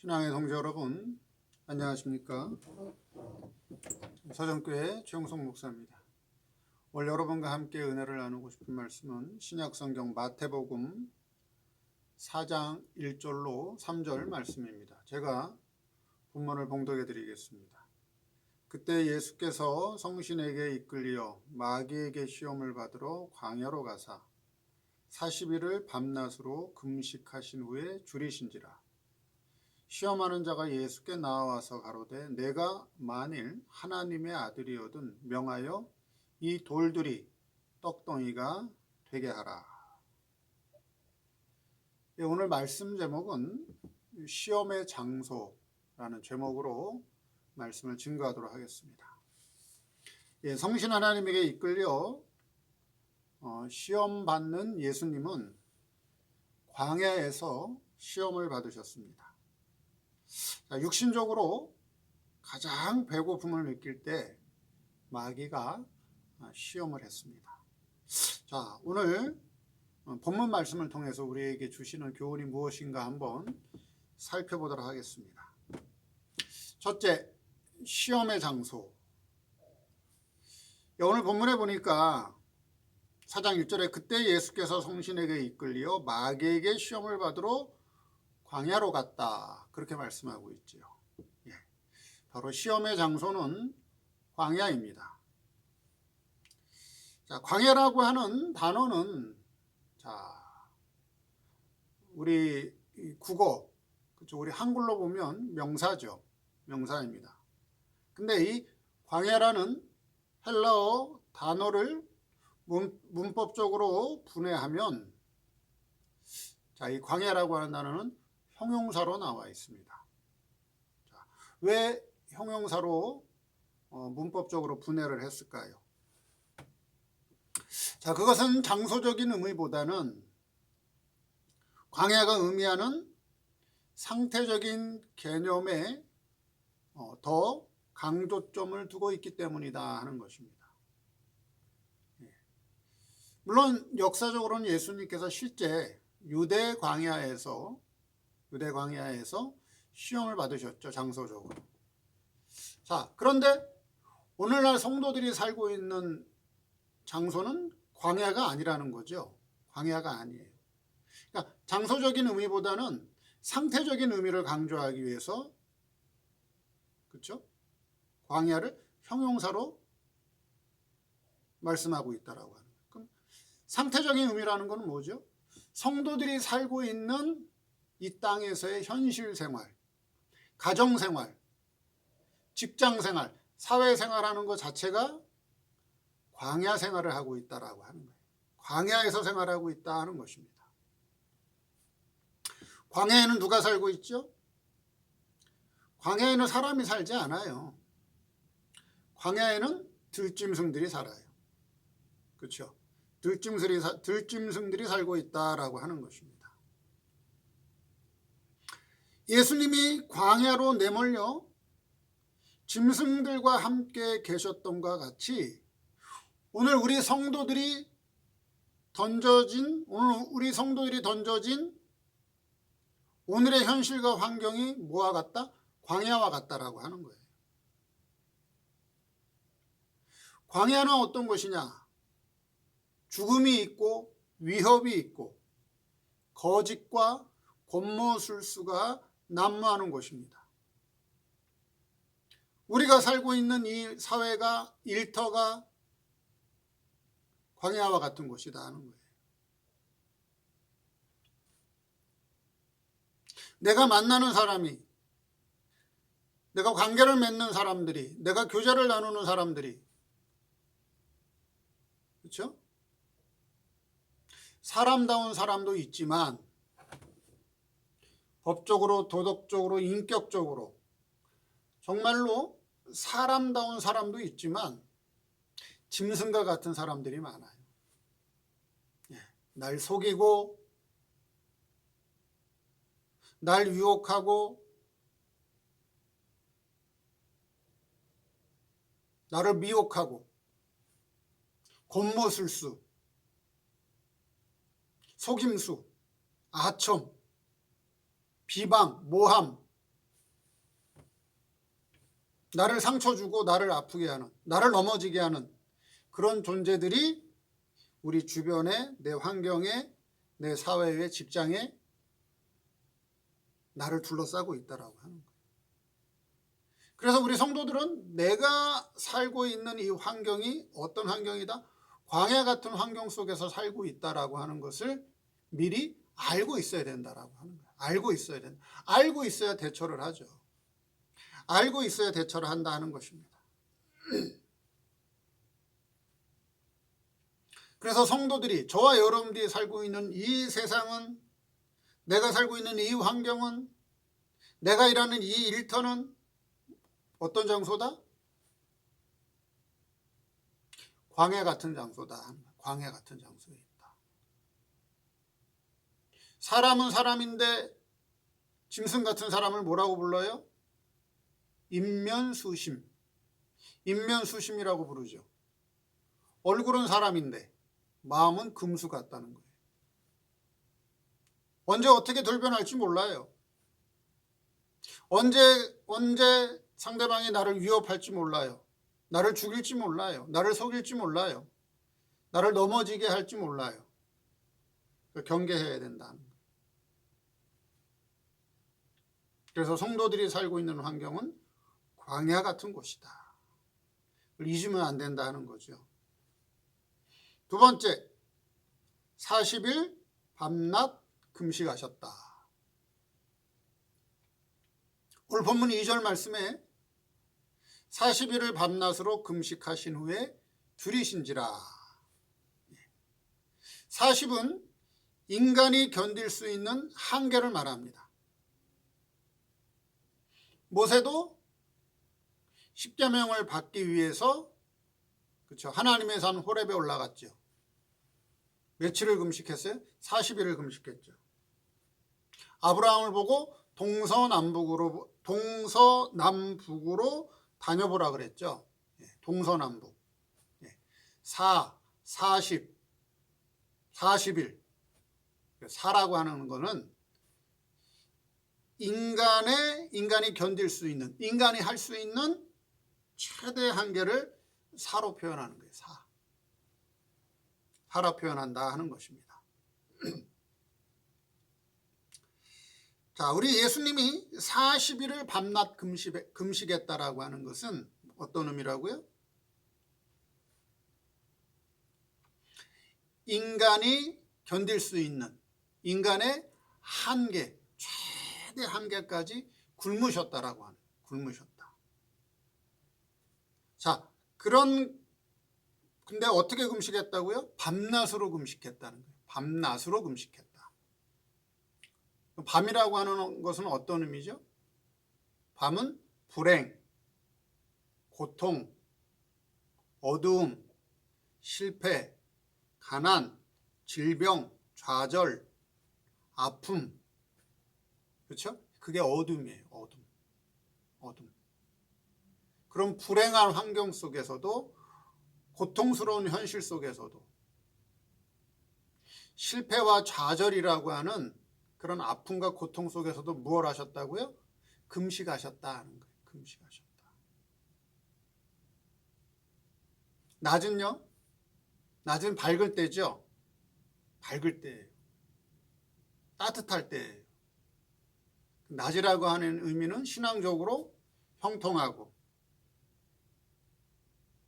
신앙의 동지 여러분, 안녕하십니까? 서정교회 최영석 목사입니다. 오늘 여러분과 함께 은혜를 나누고 싶은 말씀은 신약성경 마태복음 4장 1절로 3절 말씀입니다. 제가 본문을 봉독해 드리겠습니다. 그때 예수께서 성신에게 이끌리어 마귀에게 시험을 받으러 광야로 가사 40일을 밤낮으로 금식하신 후에 줄이신지라. 시험하는 자가 예수께 나와서 가로되 내가 만일 하나님의 아들이거든 명하여 이 돌들이 떡덩이가 되게 하라. 오늘 말씀 제목은 시험의 장소라는 제목으로 말씀을 증거하도록 하겠습니다. 성신 하나님에게 이끌려 시험 받는 예수님은 광야에서 시험을 받으셨습니다. 육신적으로 가장 배고픔을 느낄 때 마귀가 시험을 했습니다. 자, 오늘 본문 말씀을 통해서 우리에게 주시는 교훈이 무엇인가 한번 살펴보도록 하겠습니다. 첫째, 시험의 장소. 오늘 본문에 보니까 4장 1절에 그때 예수께서 성신에게 이끌려 마귀에게 시험을 받으러 광야로 갔다, 그렇게 말씀하고 있지요. 바로 시험의 장소는 광야입니다. 자, 광야라고 하는 단어는 우리 국어, 그렇죠? 우리 한글로 보면 명사죠. 명사입니다. 근데 이 광야라는 헬라어 단어를 문법적으로 분해하면 이 광야라고 하는 단어는 형용사로 나와 있습니다. 왜 형용사로 문법적으로 분해를 했을까요? 자, 그것은 장소적인 의미보다는 광야가 의미하는 상태적인 개념에 더 강조점을 두고 있기 때문이다 하는 것입니다. 물론 역사적으로는 예수님께서 실제 유대 광야에서 시험을 받으셨죠, 장소적으로. 자, 그런데 오늘날 성도들이 살고 있는 장소는 광야가 아니라는 거죠. 광야가 아니에요. 그러니까 장소적인 의미보다는 상태적인 의미를 강조하기 위해서, 그렇죠? 광야를 형용사로 말씀하고 있다라고 하는 거예요. 그럼 상태적인 의미라는 것은 뭐죠? 성도들이 살고 있는 이 땅에서의 현실 생활, 가정 생활, 직장 생활, 사회 생활하는 것 자체가 광야 생활을 하고 있다라고 하는 거예요. 광야에서 생활하고 있다 하는 것입니다. 광야에는 누가 살고 있죠? 광야에는 사람이 살지 않아요. 광야에는 들짐승들이 살아요. 그렇죠? 들짐승들이 살고 있다라고 하는 것입니다. 예수님이 광야로 내몰려 짐승들과 함께 계셨던과 같이 오늘 우리 성도들이 던져진 오늘의 현실과 환경이 뭐와 같다? 광야와 같다라고 하는 거예요. 광야는 어떤 것이냐? 죽음이 있고 위협이 있고 거짓과 권모술수가 난무하는 곳입니다. 우리가 살고 있는 이 사회가 일터가 광야와 같은 곳이다 하는 거예요. 내가 만나는 사람이, 내가 관계를 맺는 사람들이, 내가 교제를 나누는 사람들이, 그렇죠? 사람다운 사람도 있지만 법적으로, 도덕적으로, 인격적으로 정말로 사람다운 사람도 있지만 짐승과 같은 사람들이 많아요. 날 속이고 날 유혹하고 나를 미혹하고 권모술수, 속임수, 아첨, 비방, 모함, 나를 상처 주고 나를 아프게 하는, 나를 넘어지게 하는 그런 존재들이 우리 주변에, 내 환경에, 내 사회에, 직장에 나를 둘러싸고 있다라고 하는 거예요. 그래서 우리 성도들은 내가 살고 있는 이 환경이 어떤 환경이다? 광야 같은 환경 속에서 살고 있다라고 하는 것을 미리 알고 있어야 된다라고 하는 거예요. 알고 있어야 된다. 알고 있어야 대처를 하죠. 알고 있어야 대처를 한다 하는 것입니다. 그래서 성도들이, 저와 여러분들이 살고 있는 이 세상은, 내가 살고 있는 이 환경은, 내가 일하는 이 일터는 어떤 장소다? 광야 같은 장소다. 광야 같은 장소에 있다. 사람은 사람인데 짐승 같은 사람을 뭐라고 불러요? 인면수심. 인면수심이라고 부르죠. 얼굴은 사람인데 마음은 금수 같다는 거예요. 언제 어떻게 돌변할지 몰라요. 언제 상대방이 나를 위협할지 몰라요. 나를 죽일지 몰라요. 나를 속일지 몰라요. 나를 넘어지게 할지 몰라요. 경계해야 된다는 거예요. 그래서 성도들이 살고 있는 환경은 광야 같은 곳이다. 잊으면 안 된다는 거죠. 두 번째, 40일 밤낮 금식하셨다. 오늘 본문 2절 말씀에 40일을 밤낮으로 금식하신 후에 들이신지라. 40은 인간이 견딜 수 있는 한계를 말합니다. 모세도 십계명을 받기 위해서 그렇죠. 하나님의 산 호렙에 올라갔죠. 며칠을 금식했어요? 40일을 금식했죠. 아브라함을 보고 동서남북으로 다녀보라 그랬죠. 동서남북. 40, 40일. 사라고 하는 거는 인간이 견딜 수 있는, 인간이 할 수 있는 최대 한계를 사로 표현하는 거예요. 사로 표현한다 하는 것입니다. 자, 우리 예수님이 40일을 밤낮 금식했다라고 하는 것은 어떤 의미라고요? 인간이 견딜 수 있는 인간의 한계, 최대 한계까지 굶으셨다라고 하는, 굶으셨다. 자, 근데 어떻게 금식했다고요? 밤낮으로 금식했다는 거예요. 밤낮으로 금식했다. 밤이라고 하는 것은 어떤 의미죠? 밤은 불행, 고통, 어두움, 실패, 가난, 질병, 좌절, 아픔. 그렇죠? 그게 어둠이에요. 어둠. 그런 불행한 환경 속에서도, 고통스러운 현실 속에서도 실패와 좌절이라고 하는 그런 아픔과 고통 속에서도 무엇 하셨다고요? 금식하셨다는 거예요. 금식하셨다. 낮은요? 낮은 밝을 때죠. 밝을 때예요. 따뜻할 때예요. 낮이라고 하는 의미는 신앙적으로 형통하고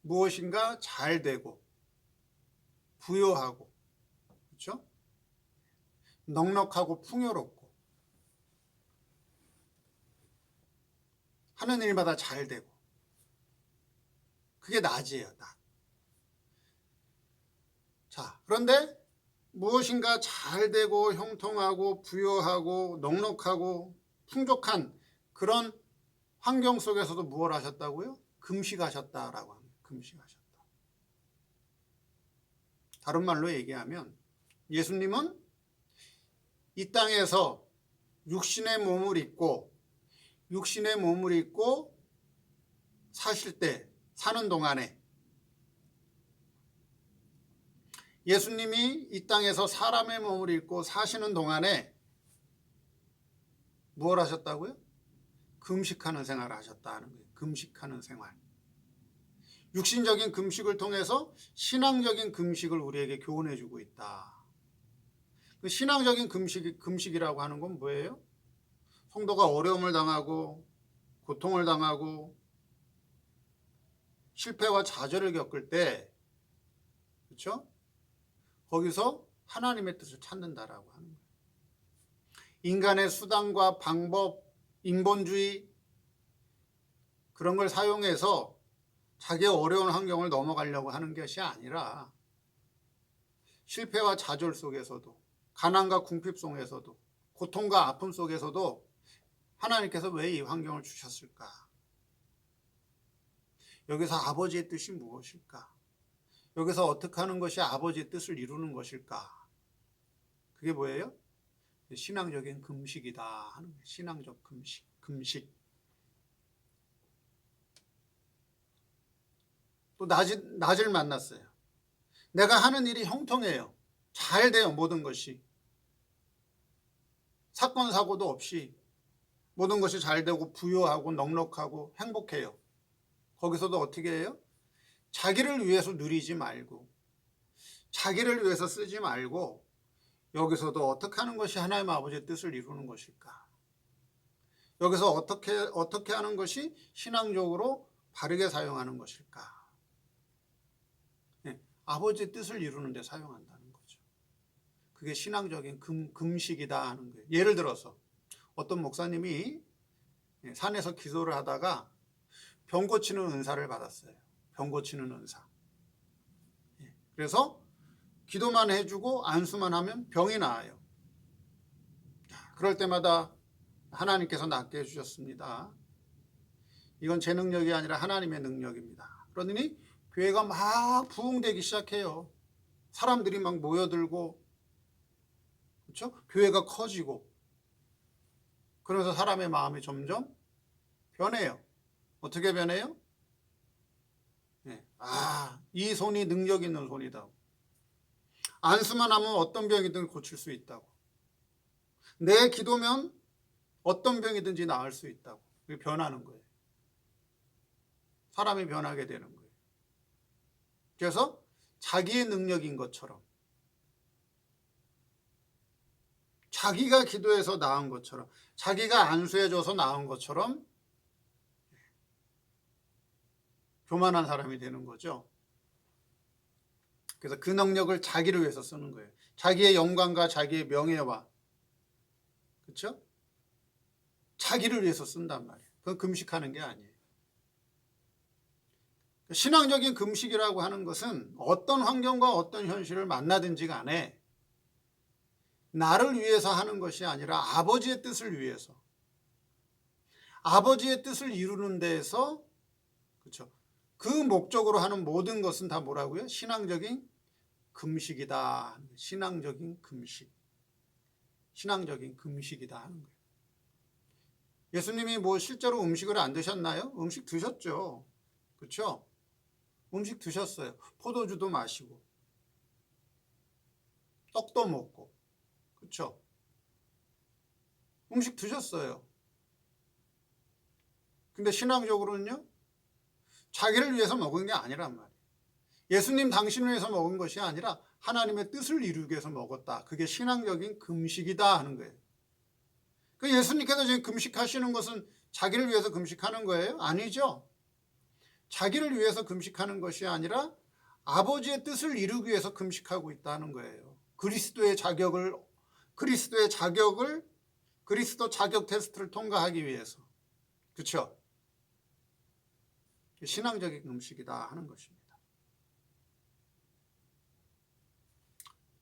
무엇인가 잘 되고 부유하고, 그렇죠? 넉넉하고 풍요롭고 하는 일마다 잘 되고, 그게 낮이에요. 낮. 자, 그런데 무엇인가 잘 되고 형통하고 부유하고 넉넉하고 풍족한 그런 환경 속에서도 무엇을 하셨다고요? 금식하셨다라고 합니다. 금식하셨다. 다른 말로 얘기하면 예수님은 이 땅에서 육신의 몸을 입고 사는 동안에, 예수님이 이 땅에서 사람의 몸을 입고 사시는 동안에 무엇 하셨다고요? 금식하는 생활을 하셨다는 거예요. 금식하는 생활. 육신적인 금식을 통해서 신앙적인 금식을 우리에게 교훈해 주고 있다. 그 신앙적인 금식이라고 하는 건 뭐예요? 성도가 어려움을 당하고 고통을 당하고 실패와 좌절을 겪을 때, 그렇죠? 거기서 하나님의 뜻을 찾는다라고 하는 거예요. 인간의 수단과 방법, 인본주의 그런 걸 사용해서 자기의 어려운 환경을 넘어가려고 하는 것이 아니라 실패와 좌절 속에서도 가난과 궁핍 속에서도 고통과 아픔 속에서도 하나님께서 왜 이 환경을 주셨을까? 여기서 아버지의 뜻이 무엇일까? 여기서 어떻게 하는 것이 아버지의 뜻을 이루는 것일까? 그게 뭐예요? 신앙적인 금식이다 하는 거예요. 신앙적 금식. 또 낮을 만났어요. 내가 하는 일이 형통해요. 잘 돼요. 모든 것이. 사건 사고도 없이 모든 것이 잘 되고 부유하고 넉넉하고 행복해요. 거기서도 어떻게 해요? 자기를 위해서 누리지 말고 자기를 위해서 쓰지 말고 여기서도 어떻게 하는 것이 하나님 아버지의 뜻을 이루는 것일까? 여기서 어떻게 하는 것이 신앙적으로 바르게 사용하는 것일까? 아버지의 뜻을 이루는 데 사용한다는 거죠. 그게 신앙적인 금식이다 하는 거예요. 예를 들어서 어떤 목사님이 산에서 기도를 하다가 병 고치는 은사를 받았어요. 병 고치는 은사. 그래서 기도만 해주고 안수만 하면 병이 나아요. 그럴 때마다 하나님께서 낫게 해주셨습니다. 이건 제 능력이 아니라 하나님의 능력입니다. 그러더니 교회가 막 부흥되기 시작해요. 사람들이 막 모여들고, 그렇죠? 교회가 커지고, 그러면서 사람의 마음이 점점 변해요. 어떻게 변해요? 이 손이 능력 있는 손이다. 안수만 하면 어떤 병이든 고칠 수 있다고. 내 기도면 어떤 병이든지 나을 수 있다고. 그게 변하는 거예요. 사람이 변하게 되는 거예요. 그래서 자기의 능력인 것처럼, 자기가 기도해서 나은 것처럼, 자기가 안수해줘서 나은 것처럼 교만한 사람이 되는 거죠. 그래서 그 능력을 자기를 위해서 쓰는 거예요. 자기의 영광과 자기의 명예와, 그렇죠? 자기를 위해서 쓴단 말이에요. 그건 금식하는 게 아니에요. 신앙적인 금식이라고 하는 것은 어떤 환경과 어떤 현실을 만나든지 간에 나를 위해서 하는 것이 아니라 아버지의 뜻을 위해서, 아버지의 뜻을 이루는 데에서, 그렇죠? 그 목적으로 하는 모든 것은 다 뭐라고요? 신앙적인 금식이다. 신앙적인 금식. 신앙적인 금식이다 하는 거예요. 예수님이 뭐 실제로 음식을 안 드셨나요? 음식 드셨죠. 그렇죠? 음식 드셨어요. 포도주도 마시고 떡도 먹고, 그렇죠? 음식 드셨어요. 근데 신앙적으로는요, 자기를 위해서 먹은 게 아니란 말이에요. 예수님 당신을 위해서 먹은 것이 아니라 하나님의 뜻을 이루기 위해서 먹었다. 그게 신앙적인 금식이다 하는 거예요. 그 예수님께서 지금 금식하시는 것은 자기를 위해서 금식하는 거예요? 아니죠. 자기를 위해서 금식하는 것이 아니라 아버지의 뜻을 이루기 위해서 금식하고 있다는 거예요. 그리스도 자격 테스트를 통과하기 위해서. 그렇죠? 신앙적인 금식이다 하는 것입니다.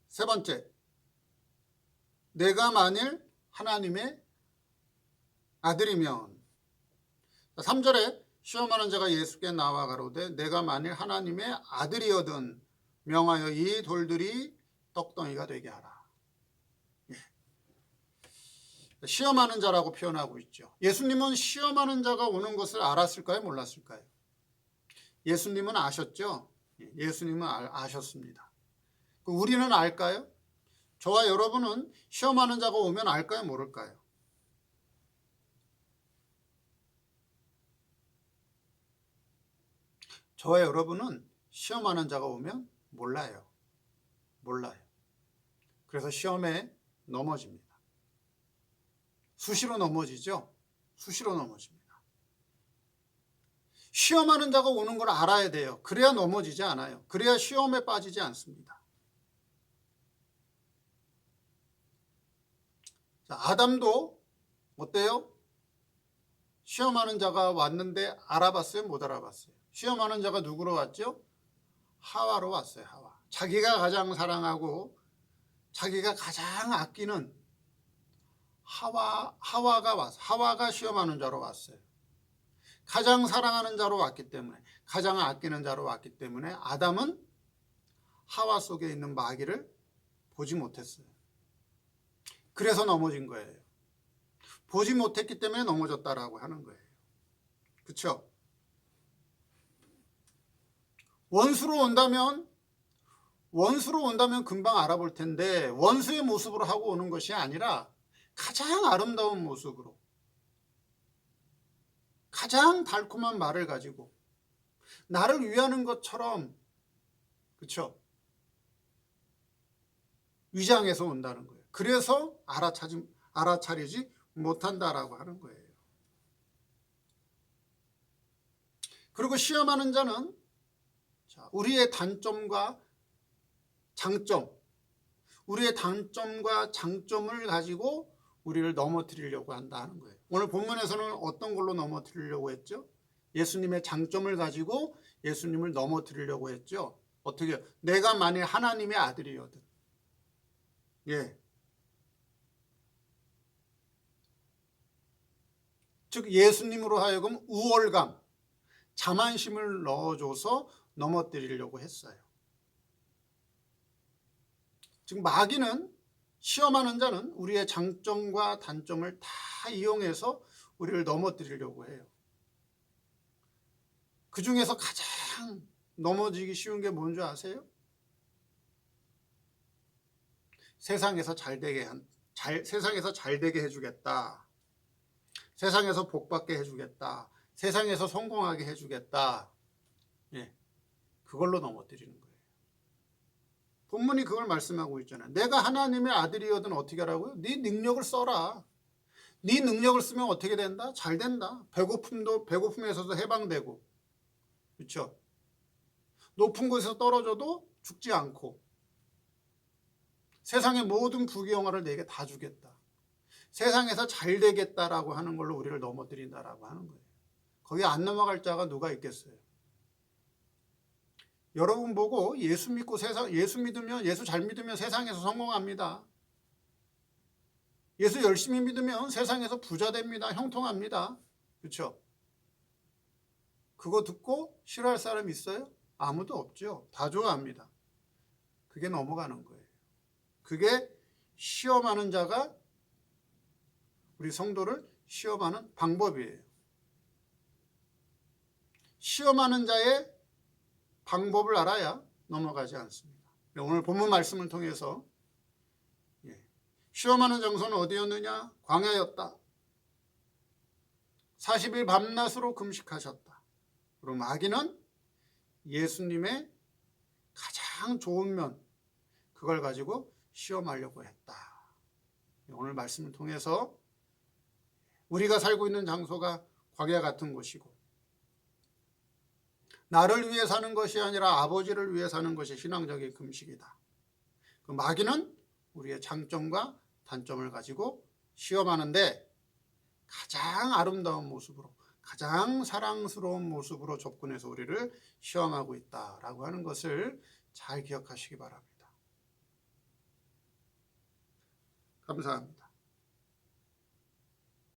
세 번째, 내가 만일 하나님의 아들이면. 3절에 시험하는 자가 예수께 나와 가로되 내가 만일 하나님의 아들이거든 명하여 이 돌들이 떡덩이가 되게 하라. 시험하는 자라고 표현하고 있죠. 예수님은 시험하는 자가 오는 것을 알았을까요? 몰랐을까요? 예수님은 아셨죠? 예수님은 아셨습니다. 우리는 알까요? 저와 여러분은 시험하는 자가 오면 알까요? 모를까요? 저와 여러분은 시험하는 자가 오면 몰라요. 그래서 시험에 넘어집니다. 수시로 넘어지죠. 수시로 넘어집니다. 시험하는 자가 오는 걸 알아야 돼요. 그래야 넘어지지 않아요. 그래야 시험에 빠지지 않습니다. 자, 아담도 어때요? 시험하는 자가 왔는데 알아봤어요? 못 알아봤어요? 시험하는 자가 누구로 왔죠? 하와로 왔어요. 하와. 자기가 가장 사랑하고 자기가 가장 아끼는 하와가 왔어요. 하와가 시험하는 자로 왔어요. 가장 사랑하는 자로 왔기 때문에, 가장 아끼는 자로 왔기 때문에 아담은 하와 속에 있는 마귀를 보지 못했어요. 그래서 넘어진 거예요. 보지 못했기 때문에 넘어졌다라고 하는 거예요. 그렇죠? 원수로 온다면 금방 알아볼 텐데 원수의 모습으로 하고 오는 것이 아니라 가장 아름다운 모습으로, 가장 달콤한 말을 가지고 나를 위하는 것처럼, 그렇죠? 위장해서 온다는 거예요. 그래서 알아차리지 못한다라고 하는 거예요. 그리고 시험하는 자는 우리의 단점과 장점, 우리의 단점과 장점을 가지고 우리를 넘어뜨리려고 한다는 거예요. 오늘 본문에서는 어떤 걸로 넘어뜨리려고 했죠? 예수님의 장점을 가지고 예수님을 넘어뜨리려고 했죠. 어떻게? 내가 만일 하나님의 아들이거든. 예. 즉 예수님으로 하여금 우월감, 자만심을 넣어줘서 넘어뜨리려고 했어요. 즉 마귀는, 시험하는 자는 우리의 장점과 단점을 다 이용해서 우리를 넘어뜨리려고 해요. 그 중에서 가장 넘어지기 쉬운 게 뭔지 아세요? 세상에서 잘 되게 해주겠다. 세상에서 복받게 해주겠다. 세상에서 성공하게 해주겠다. 예, 그걸로 넘어뜨리는 거예요. 본문이 그걸 말씀하고 있잖아요. 내가 하나님의 아들이거든 어떻게 하라고요? 네 능력을 써라. 네 능력을 쓰면 어떻게 된다? 잘 된다. 배고픔에서도 해방되고, 그렇죠? 높은 곳에서 떨어져도 죽지 않고, 세상의 모든 부귀영화를 내게 다 주겠다. 세상에서 잘 되겠다라고 하는 걸로 우리를 넘어뜨린다라고 하는 거예요. 거기 안 넘어갈 자가 누가 있겠어요? 여러분 보고 예수 잘 믿으면 세상에서 성공합니다. 예수 열심히 믿으면 세상에서 부자 됩니다. 형통합니다. 그렇죠? 그거 듣고 싫어할 사람 있어요? 아무도 없죠. 다 좋아합니다. 그게 넘어가는 거예요. 그게 시험하는 자가 우리 성도를 시험하는 방법이에요. 시험하는 자의 방법을 알아야 넘어가지 않습니다. 오늘 본문 말씀을 통해서 시험하는 장소는 어디였느냐? 광야였다. 40일 밤낮으로 금식하셨다. 그리고 마귀는 예수님의 가장 좋은 면, 그걸 가지고 시험하려고 했다. 오늘 말씀을 통해서 우리가 살고 있는 장소가 광야 같은 곳이고, 나를 위해 사는 것이 아니라 아버지를 위해 사는 것이 신앙적인 금식이다. 그 마귀는 우리의 장점과 단점을 가지고 시험하는데 가장 아름다운 모습으로, 가장 사랑스러운 모습으로 접근해서 우리를 시험하고 있다라고 하는 것을 잘 기억하시기 바랍니다. 감사합니다.